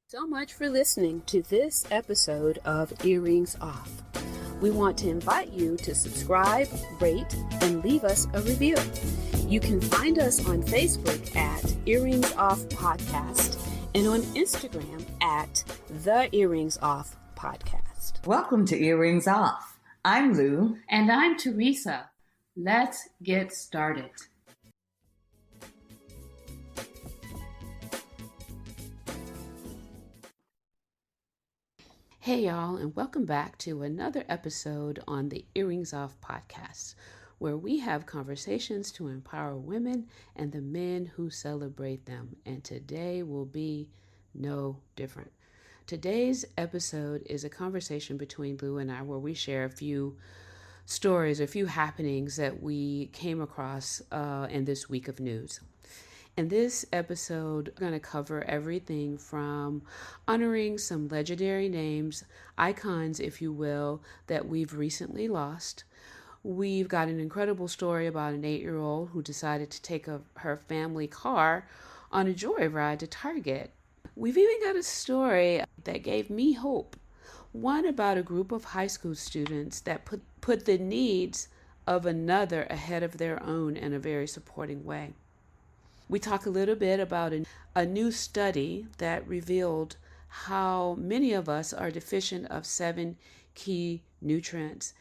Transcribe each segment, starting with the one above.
So much for listening to this episode of Earrings Off. We want to invite you to subscribe, rate, and leave us a review. You can find us on Facebook at Earrings Off Podcast and on Instagram at The Earrings Off Podcast. Welcome to Earrings Off. I'm Lou. And I'm Teresa. Let's get started. Hey y'all, and welcome back to another episode on the Earrings Off Podcast, where we have conversations to empower women and the men who celebrate them. And today will be no different. Today's episode is a conversation between Lou and I where we share a few stories, a few happenings that we came across in this week of news. In this episode, we're going to cover everything from honoring some legendary names, icons, if you will, that we've recently lost. We've got an incredible story about an 8-year-old who decided to take her family car on a joyride to Target. We've even got a story that gave me hope. One about a group of high school students that put the needs of another ahead of their own in a very supporting way. We talk a little bit about a new study that revealed how many of us are deficient of 7 key nutrients.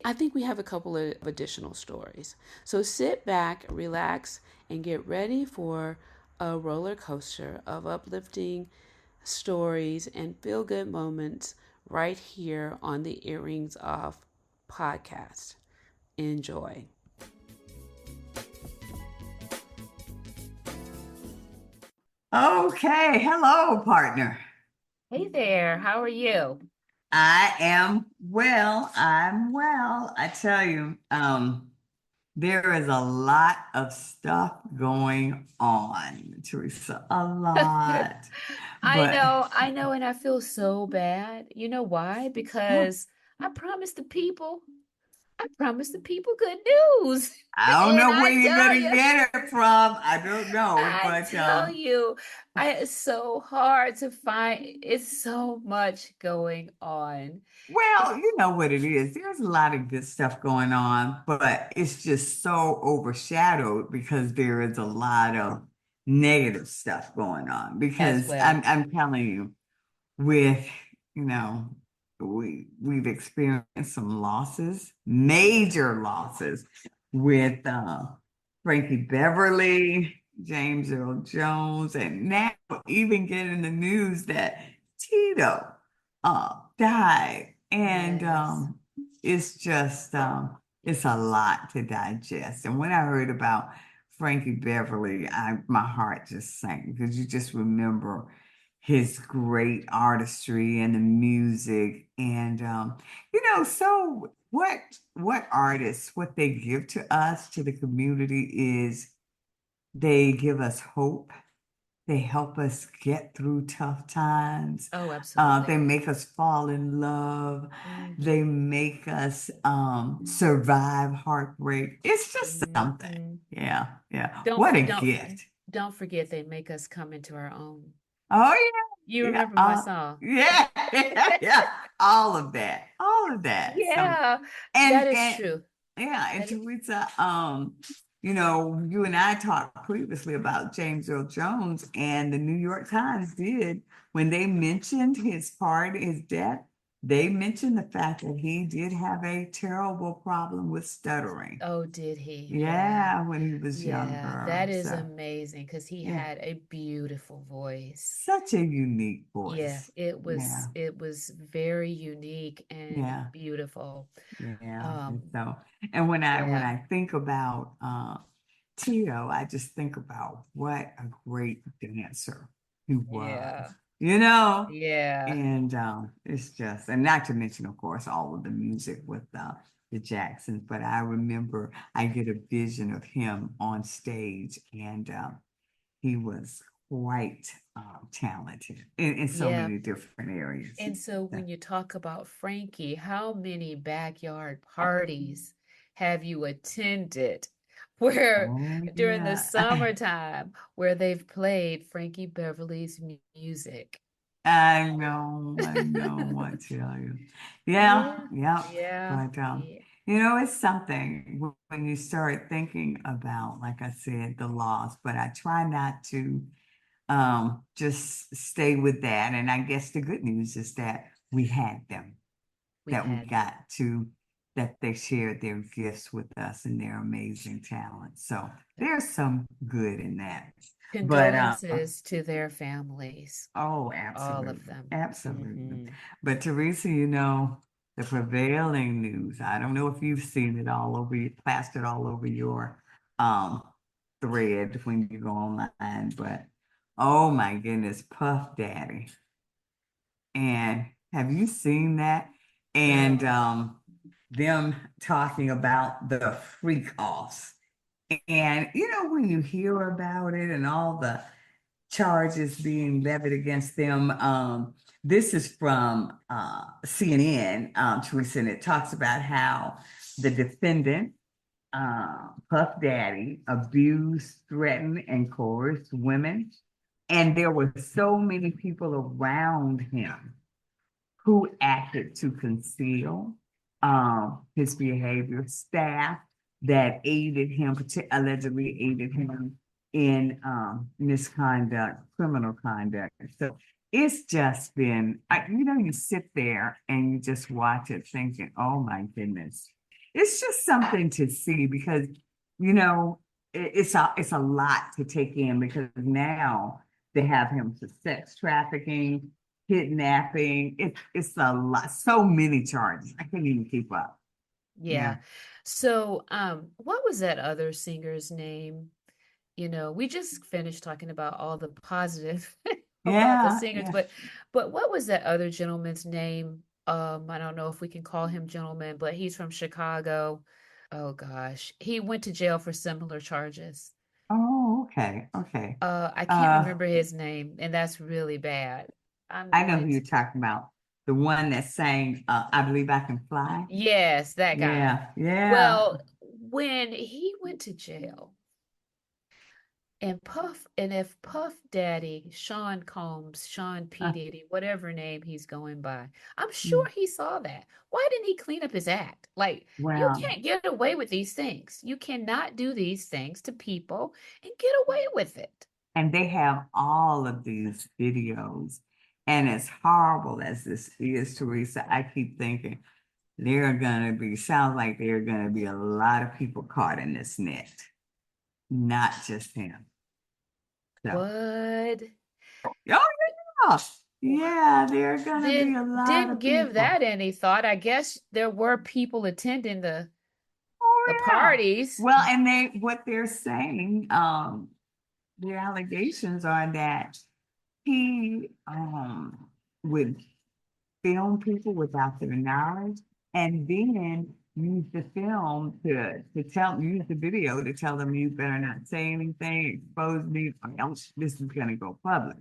I think we have a couple of additional stories. So sit back, relax, and get ready for a roller coaster of uplifting stories and feel-good moments right here on the Earrings Off podcast. Enjoy. Okay, hello, partner. Hey there, how are you? I am well. I'm well. I tell you, there is a lot of stuff going on, Teresa. A lot. I know, and I feel so bad. You know why? Because I promised the people good news. I don't And know where I you're tell gonna you, get it from. I don't know, I but tell you, it's so hard to find. It's so much going on. well, you know what it is. There's a lot of good stuff going on, but it's just so overshadowed because there is a lot of negative stuff going on. As Because well. I'm telling you, with you know, we've experienced some losses, major losses with Frankie Beverly, James Earl Jones, and now even getting the news that Tito died. And Yes. it's just it's a lot to digest. And when I heard about Frankie Beverly, my heart just sank because you just remember his great artistry and the music. And so what artists, what they give to us, to the community, is they give us hope. They help us get through tough times. Oh, They absolutely. make us fall in love. Hmm. They make us survive heartbreak. It's just something. Hmm. Yeah, yeah. Don't What a don't gift. don't forget they make us come into our own. Oh You yeah, yeah, remember my song? yeah, yeah, yeah. All of that. So, Yeah, that is and true. yeah, and That is, Teresa, you and I talked previously about James Earl Jones, and the New York Times did when they mentioned his death, they mentioned the fact that he did have a terrible problem with stuttering. oh, did he? Yeah. Yeah, when he was Yeah, younger. that is So, amazing because he yeah, had a beautiful voice. such a unique Yeah, voice. it Yeah, was it was very unique and yeah. beautiful. Yeah. And Um, so, and when yeah. I think about Tito, I just think about what a great dancer he was, Yeah. you know? Yeah. And it's just, and not to mention, of course, all of the music with the Jacksons, but I remember I get a vision of him on stage, and he was quite talented in so Yeah. many different areas. And so So, when you talk about Frankie, how many backyard parties have you attended where oh, during the yeah. summertime where they've played Frankie Beverly's music? I know, I tell you. Yeah, Yeah, yeah. yeah, But yeah, it's something when you start thinking about, like I said, the loss, but I try not to just stay with that. And I guess the good news is that we had them, we that we had them. got to, that they shared their gifts with us and their amazing talents. So there's some good in that. But Condolences to their families, oh, all of absolutely, them. absolutely. Hmm. But Teresa, the prevailing news, I don't know if you've seen it all over, plastered all over your um thread when you go online, but oh my goodness, Puff Daddy. And have you seen that? And Girl, them talking about the freak offs. And when you hear about it and all the charges being levied against them, this is from CNN, Teresa, and it talks about how the defendant, Puff Daddy, abused, threatened, and coerced women. And there were so many people around him who acted to conceal his behavior, staff that aided him, allegedly aided him in misconduct, criminal conduct. So it's just been, you sit there and you just watch it thinking, oh my goodness. It's just something to see because, it's a lot to take in because now they have him for sex trafficking, kidnapping. It's a lot, so many charges. I can't even keep up. yeah. Yeah. So, what was that other singer's name? We just finished talking about all the positive about the Yeah. singers, Yeah. but what was that other gentleman's name? I don't know if we can call him gentleman, but he's from Chicago. Oh gosh, he went to jail for similar charges. Oh, okay. Okay. I can't Uh, remember his name, and that's really bad. I'm I know who going you're to, talking about. The one that sang I Believe I Can Fly. yes, that guy. Yeah. Yeah. Well, when he went to jail, and if Puff Daddy, Sean Combs, Sean P. Uh, Diddy, whatever name he's going by, I'm mm, sure he saw that. Why didn't he clean up his act? Like, you well, can't get away with these things. You cannot do these things to people and get away with it. and they have all of these videos. And as horrible as this is, Teresa, I keep thinking sounds like there are gonna be a lot of people caught in this net, not just him. So, What? oh yeah, yeah, there are gonna be a lot Didn't of give people. that any thought. I guess there were people attending the Oh yeah. parties. Well, and what they're saying, the allegations are that he would film people without their knowledge, and then use the film use the video to tell them you better not say anything, expose me, or else this is gonna go public.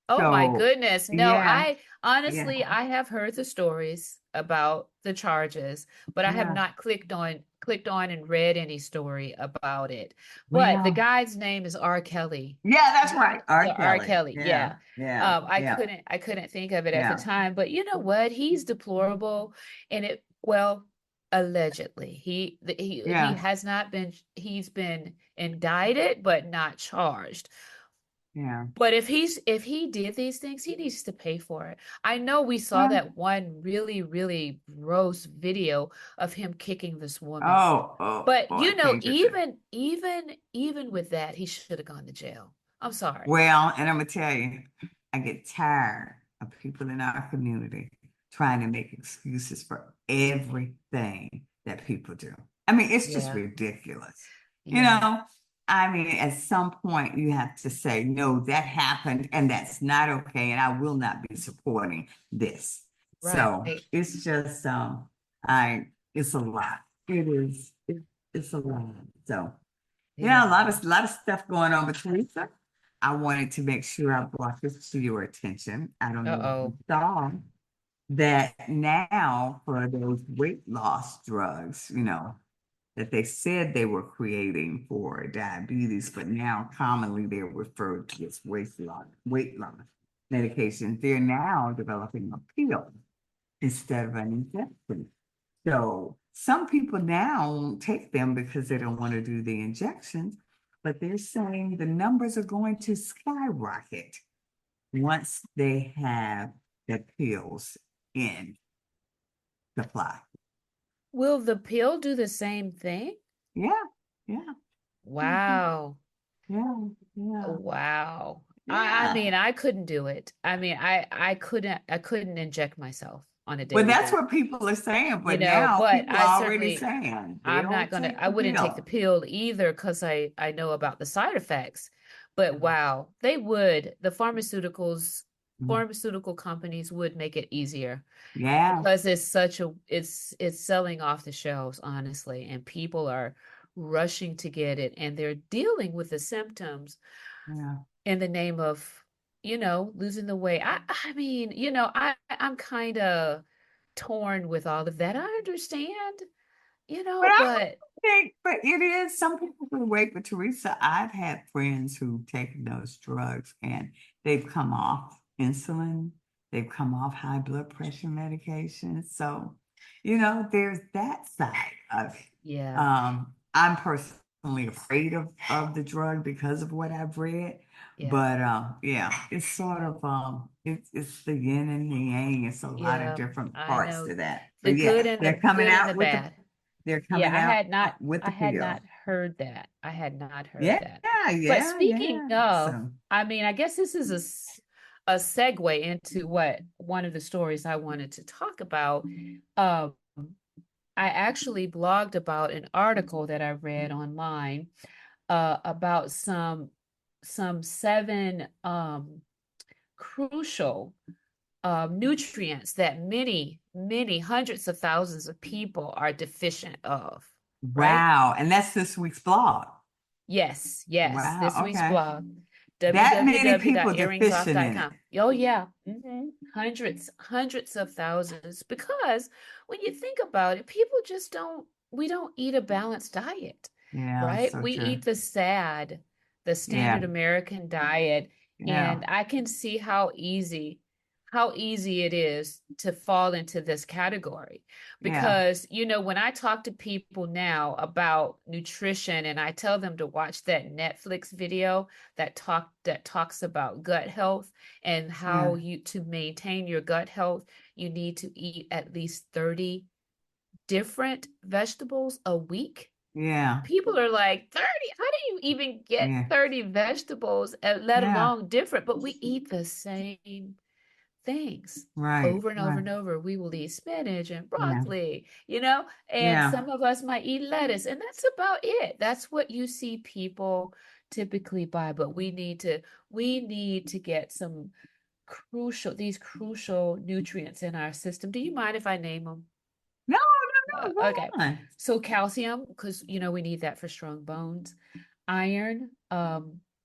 Oh my So goodness. No, yeah, I yeah, honestly I have heard the stories about the charges, but I have yeah. not clicked on and read any story about it. But the Well, guy's name is R. Kelly. yeah, that's right. R. Yeah, R. Kelly. Kelly. Yeah, Yeah. yeah, yeah, I couldn't think of it at the yeah, time, but you know what? He's deplorable and well, allegedly. He yeah, has not been he's been indicted but not charged. yeah. But if he did these things, he needs to pay for it. I know we saw Well, that one really, really gross video of him kicking this woman. oh, But I can't get that. even with that, he should have gone to jail. I'm sorry. Well, and I'm gonna tell you, I get tired of people in our community trying to make excuses for everything that people do. I mean, it's just Yeah. ridiculous. You Yeah. know, I mean, at some point you have to say, no, that happened and that's not okay, and I will not be supporting this. So Right. it's just I it's a lot. It's a lot. So yeah, Yeah. a lot of stuff going on. But Teresa, I wanted to make sure I brought this to your attention. I don't know if you Uh-oh. saw that now for those weight loss drugs, that they said they were creating for diabetes, but now commonly they're referred to as weight loss medications. They're now developing a pill instead of an injection. So some people now won't take them because they don't want to do the injections, but they're saying the numbers are going to skyrocket once they have the pills in supply. Will the pill do the same thing? Yeah, yeah, mhm, Wow. yeah, yeah, Wow. I yeah. mean, I couldn't do it. I mean, I couldn't inject myself on a Well, daily that's basis, what people are saying, but now but people I are already certainly saying I'm they'll not gonna, take I the wouldn't take the pill. pill either because I know about the side effects. But wow, they would, the Mhm. pharmaceutical companies would make it easier Yeah, because it's selling off the shelves, honestly, and people are rushing to get it and they're dealing with the symptoms yeah. in the name of, losing the weight. I mean, I'm kind of torn with all of that. I understand, But I but think, but it is some people can wait. But Teresa, I've had friends who've taken those drugs and they've come off insulin, they've come off high blood pressure medication. So, there's that side of it. yeah, I'm personally afraid of the drug because of what I've read. yeah, But yeah, it's sort of it's the yin and the yang. It's a lot of yeah, different I parts know to that. the But yeah, good and the they're coming good and the out with bad. they're Yeah, coming out with I the had pill. not heard that. I had not heard Yeah, that. But yeah, speaking yeah. of, So I mean, I guess this is a segue into what one of the stories I wanted to talk about. Um, I actually blogged about an article that I read online about some seven crucial nutrients that many hundreds of thousands of people are deficient of, right? wow, and that's this week's blog. Yes, yes. Wow, This week's okay. blog, That many people deficient in it. www.earringsoff.com. Oh yeah. Hundreds of thousands. Because when you think about it, people just we don't eat a balanced diet, Yeah, right? so We true. eat the standard Yeah, American diet, yeah, and I can see how easy it is to fall into this category. yeah, Because, when I talk to people now about nutrition and I tell them to watch that Netflix video that talks about gut health and how yeah, you to maintain your gut health, you need to eat at least 30 different vegetables a week. yeah, People are like, 30? How do you even get yeah, 30 vegetables, let yeah. alone different? But we eat the same things Right, over and over right. and over. We will eat spinach and Yeah, broccoli, and yeah, some of us might eat lettuce, and that's about it. That's what you see people typically buy. But we need to get these crucial nutrients in our system. Do you mind if I name them? no, no, no, Okay. go on. So calcium, because we need that for strong bones. Iron,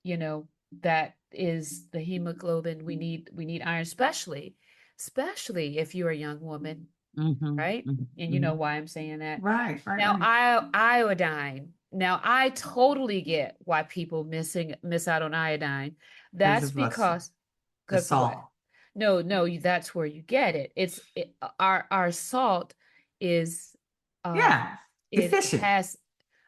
you know, that is the hemoglobin. We need iron, especially if you're a young woman, Mm-hmm, right? mm-hmm, And you know mm-hmm. why I'm saying that. Right, right, Now, right. iodine. Now, I totally get why people miss out on iodine. Because That's of us, because, the because of what? salt. No, that's where you get it. Our salt is, Yeah, it deficient. has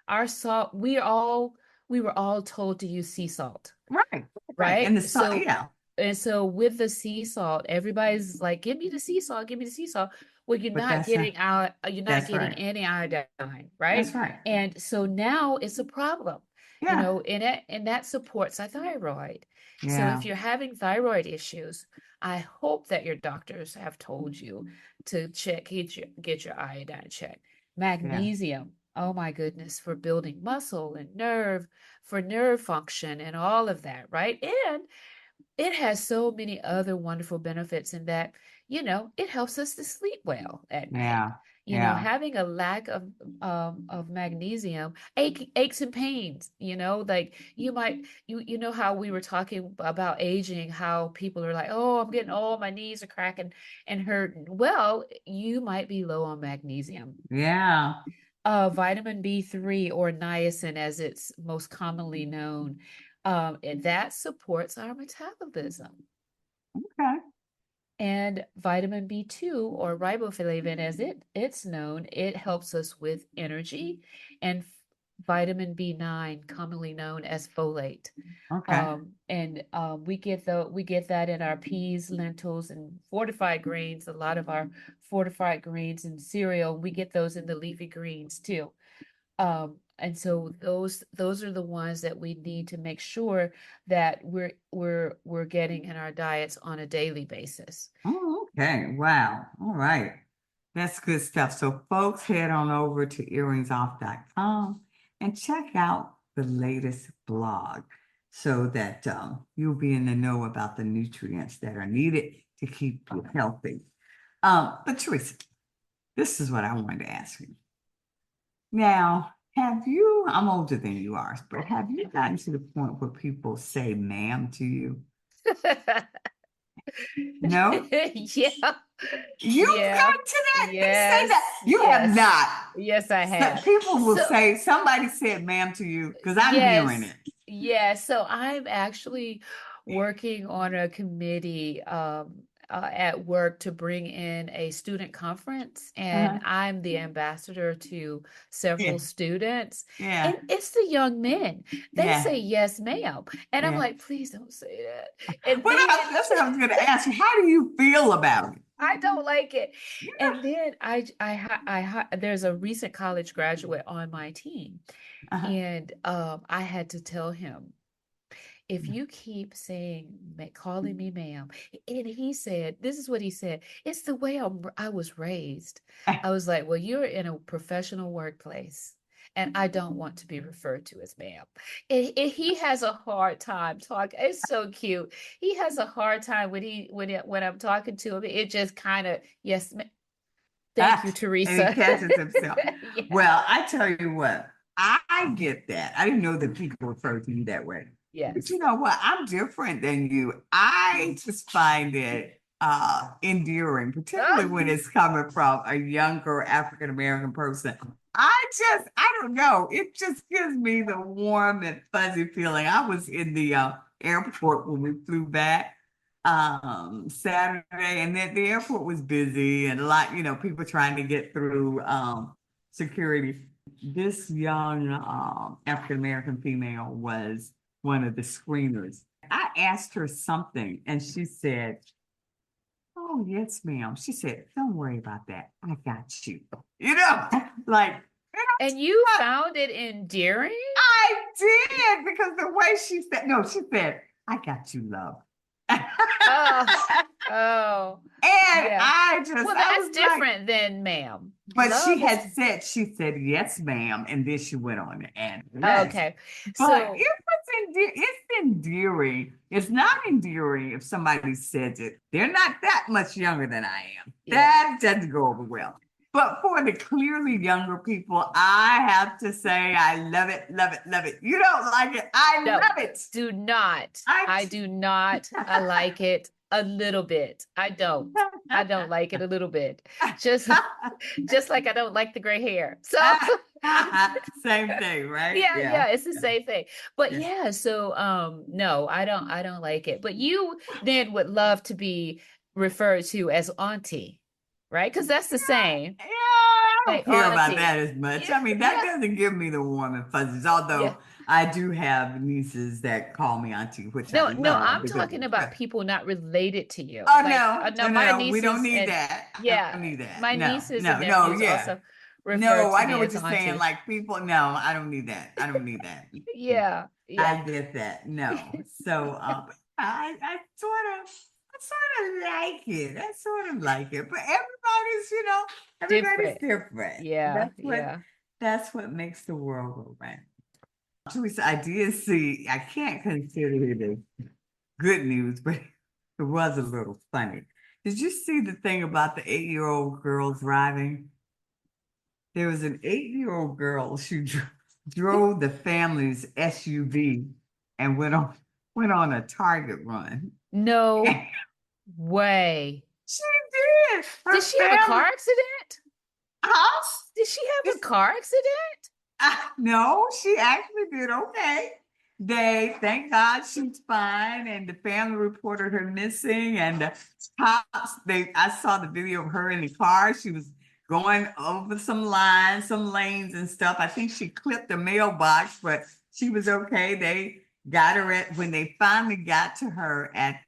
our salt. We were all told to use sea salt, Right, right. right? And the salt, So yeah, and so with the sea salt, everybody's like, "Give me the sea salt, give me the sea salt." Well, but that's right. you're not That's getting right. any iodine, right? That's right. And so now it's a problem, Yeah, and that supports our thyroid. So if yeah, you're having thyroid issues, I hope that your doctors have told you to get your iodine checked. yeah, Magnesium, oh my goodness, for building muscle and for nerve function and all of that, right? And it has so many other wonderful benefits in that, it helps us to sleep well at night. yeah, yeah, Having a lack of magnesium, aches and pains, like you know how we were talking about aging, how people are like, oh, I'm getting old, my knees are cracking and hurting. Well, you might be low on magnesium. yeah, Vitamin B3, or niacin as it's most commonly known, and that supports our metabolism. Okay. And vitamin B2 or riboflavin, as it's known, it helps us with energy, and vitamin B9, commonly known as folate. Okay. We get that in our peas, lentils, and fortified greens. A lot of our fortified greens and cereal, we get those in the leafy greens too. And so those are the ones that we need to make sure that we're getting in our diets on a daily basis. Oh, okay. Wow. All right. That's good stuff. So folks, head on over to earringsoff.com and check out the latest blog so that you'll be in the know about the nutrients that are needed to keep you healthy. But Teresa, this is what I wanted to ask you. Now, I'm older than you are, but have you gotten to the point where people say ma'am to you? No? Yeah. You've Yeah. gotten to that? They say that. Yes. You have Yes. not. Yes, I So have. people will So, say, somebody said ma'am to you, because I'm hearing yes. it. Yes. So I'm actually working on a committee at work to bring in a student conference, and Uh-huh. I'm the ambassador to several Yeah, students. yeah, And it's the young men. They yeah, say yes, ma'am. And I'm yeah. like, please don't say that. And Well, then that's what I was going to ask you. How do you feel about it? I don't like it. Yeah. And then there's a recent college graduate on my team, Uh-huh. and I had to tell him, if you keep calling me ma'am, and he said, this is what he said, it's the way I was raised. I was like, well, you're in a professional workplace, and I don't want to be referred to as ma'am. He has a hard time talking. It's so cute. He has a hard time when I'm talking to him. It just kind of, yes, thank you, And he Teresa. catches himself. Yeah. Well, I tell you what, I get that. I didn't know that people refer to you that way. But Yes. you know what? I'm different than you. I just find it endearing, particularly when it's coming from a younger African American person. I don't know. It just gives me the warm and fuzzy feeling. I was in the airport when we flew back Saturday, and then the airport was busy and a lot, people trying to get through security. This young African American female was one of the screeners. I asked her something and she said, "Oh, yes, ma'am." She said, "Don't worry about that. I got you." You know, like, And you I found it endearing? I did because the way she said, no, she said, "I got you, love." Oh, oh, And yeah. Well, I that's was like, different than ma'am. but Love is she said, "Yes, ma'am." And then she went on to add the rest. okay. But So, it's endearing. It's not endearing if somebody says it. They're not that much younger than I am. yeah. That doesn't go over well. But for the clearly younger people, I have to say, I love it, love it, love it. You don't like it. I No, love it. do not. I I do not. I like it a little bit. I don't. I don't like it a little bit. Just just like I don't like the gray hair. So Same thing, right? yeah, Yeah. yeah, it's the same thing. But Yeah. yeah, so no, I don't like it. But you then would love to be referred to as auntie, right? Because that's the same. Yeah, I don't Like care about auntie. that as much. Yeah, I mean, that yeah, doesn't give me the warm and fuzzies, yeah. although I do have nieces that call me auntie, which I No, no, love I'm because, talking about people not related to you. oh Like no, my no, we don't nieces need and that. I yeah, don't need that. my No, nieces and no, no, nephews yeah. also refer No, to I know me what as you're saying. auntie. Like people, no, I don't need that. I don't need that. Yeah, yeah, I get that. No. So I sort of like it. I sort of like it. But everybody's different. different. Yeah, yeah. That's what makes the world go round. Teresa, I did see, I can't consider it a good news, but it was a little funny. Did you see the thing about the 8-year-old girl driving? There was an 8-year-old girl. She drove the family's SUV and went on a Target run. No way. She did. Did Her she have a car family accident? house. Did she have a car accident? No, she actually did okay. thank God she's fine, and the family reported her missing, and the cops, I saw the video of her in the car. She was going over some lines, some lanes and stuff. I think she clipped the mailbox, but she was okay. They got her when they finally got to her at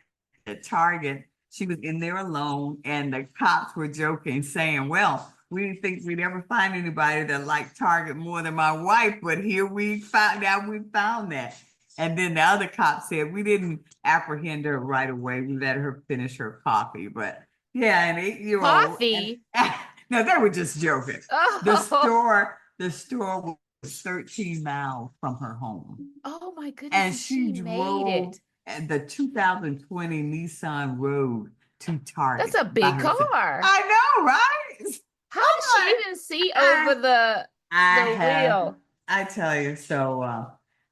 the Target. She was in there alone, and the cops were joking, saying, well, we didn't think we'd ever find anybody that liked Target more than my wife, but here we found that. And then the other cop said we didn't apprehend her right away. We let her finish her coffee. But yeah, an 8-year-old. Coffee. No, they were just joking. Oh, The store was 13 miles from her home. oh my goodness, And and she she made drove it. the 2020 Nissan Road to That's Target a by big herself. car. I know, right? How did she I'm like, even see over I I the have, wheel? I tell you, so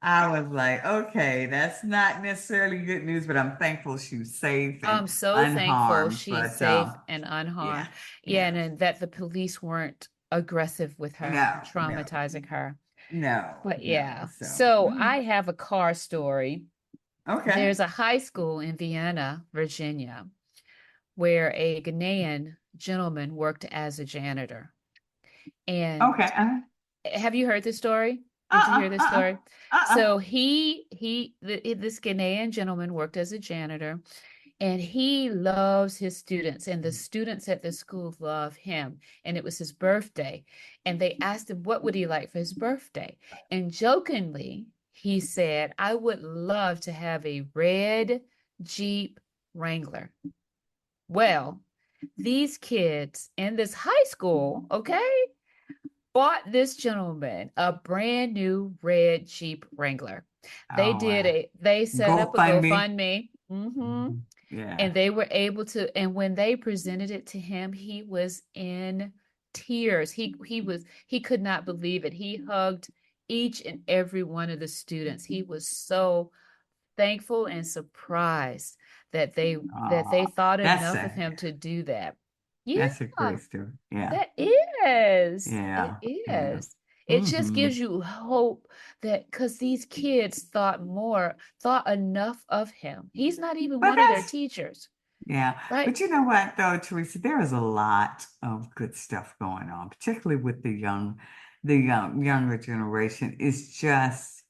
I was like, okay, that's not necessarily good news, but I'm thankful she was safe and I'm so thankful unharmed. she's But safe and yeah, unharmed. Yeah, yeah, and that the police weren't aggressive with her, no, no, traumatizing her. no, But no. yeah, So so I have a car story. okay, There's a high school in Vienna, Virginia, where a Ghanaian gentleman worked as a janitor. And okay, have you heard this story? Did you uh-uh, hear this uh-uh, story? uh-uh. So this Ghanaian gentleman worked as a janitor, and he loves his students, and the students at the school love him. And it was his birthday, and they asked him what would he like for his birthday. And jokingly, he said, "I would love to have a red Jeep Wrangler." Well, these kids in this high school, okay, bought this gentleman a brand new red Jeep Wrangler. Oh wow, They set up a GoFundMe. GoFundMe. Yeah. And they were able to, and when they presented it to him, he was in tears. He could not believe it. He hugged each and every one of the students. He was so thankful and surprised that they Oh, thought that's enough of a him to do that. that's a Yeah, great story. Yeah, that is. It yeah, yeah. is. It just Hmm. gives you hope that because these kids thought enough of him. He's not even But one of their that's teachers, Yeah, right? but you know what though, Teresa, there is a lot of good stuff going on, particularly with younger generation. It's just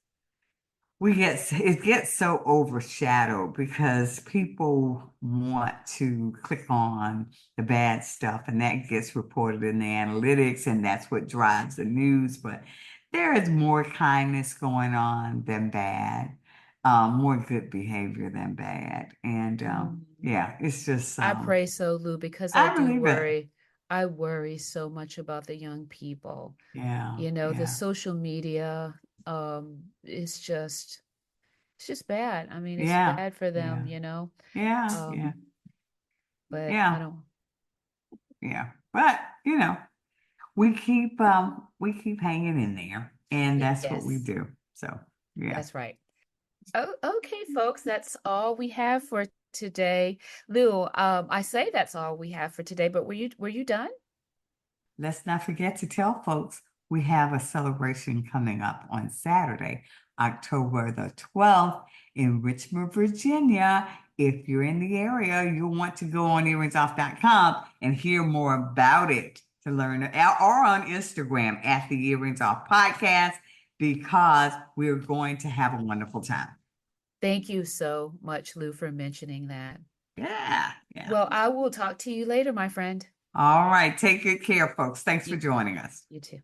it gets so overshadowed because people want to click on the bad stuff, and that gets reported in the analytics, and that's what drives the news. But there is more kindness going on than bad, more good behavior than bad, and Mhm. yeah, it's just I pray so, Lou, because I I do believe it. worry. I worry so much about the young people. Yeah, The yeah, social media, it's just bad. I mean, it's yeah, bad for them, yeah, yeah, yeah, Um, but I yeah, don't. yeah. But we keep hanging in there, and that's what we Yes, do. So yeah. that's right. Oh, okay, folks, that's all we have for today. Lou, I say that's all we have for today, but were you done? Let's not forget to tell folks we have a celebration coming up on Saturday, October the 12th in Richmond, Virginia. If you're in the area, you'll want to go on earringsoff.com and hear more about it to learn, or on Instagram at the Earrings Off Podcast, because we're going to have a wonderful time. Thank you so much, Lou, for mentioning that. Yeah, yeah. Well, I will talk to you later, my friend. All right. Take good care, folks. Thanks for You, joining us. you too.